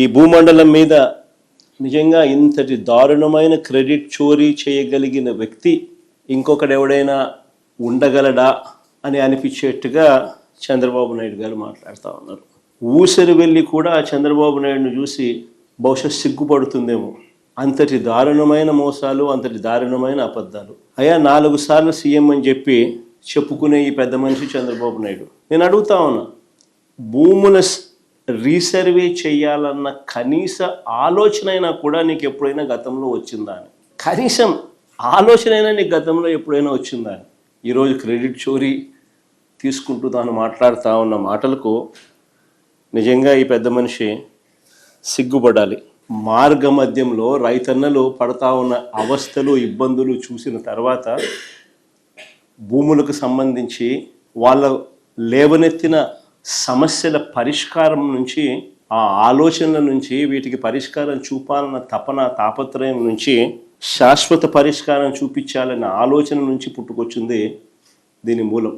ఈ భూమండలం మీద నిజంగా ఇంతటి దారుణమైన క్రెడిట్ చోరీ చేయగలిగిన వ్యక్తి ఇంకొకడెవడైనా ఉండగలడా అని అనిపించేట్టుగా చంద్రబాబు నాయుడు గారు మాట్లాడుతూ ఉన్నారు. ఊసరి వెళ్ళి కూడా చంద్రబాబు నాయుడును చూసి బహుశా సిగ్గుపడుతుందేమో. అంతటి దారుణమైన మోసాలు, అంతటి దారుణమైన అబద్ధాలు. అయ్యా 4 సార్లు సీఎం అని చెప్పి చెప్పుకునే ఈ పెద్ద మనిషి చంద్రబాబు నాయుడు, నేను అడుగుతా ఉన్నా, భూముల రీసర్వే చేయాలన్న కనీస ఆలోచన అయినా కూడా నీకు ఎప్పుడైనా గతంలో వచ్చిందా అని? కనీసం ఆలోచన అయినా నీకు గతంలో ఎప్పుడైనా వచ్చిందా అని? ఈరోజు క్రెడిట్ చోరీ తీసుకుంటూ తాను మాట్లాడుతూ ఉన్న మాటలకు నిజంగా ఈ పెద్ద మనిషి సిగ్గుపడాలి. మార్గ మధ్యంలో రైతన్నలు పడతా ఉన్న అవస్థలు, ఇబ్బందులు చూసిన తర్వాత భూములకు సంబంధించి వాళ్ళ లేవనెత్తిన సమస్యల పరిష్కారం నుంచి, ఆ ఆలోచనల నుంచి, వీటికి పరిష్కారం చూపాలన్న తాపత్రయం నుంచి శాశ్వత పరిష్కారం చూపించాలన్న ఆలోచన నుంచి పుట్టుకొచ్చింది దీని మూలం.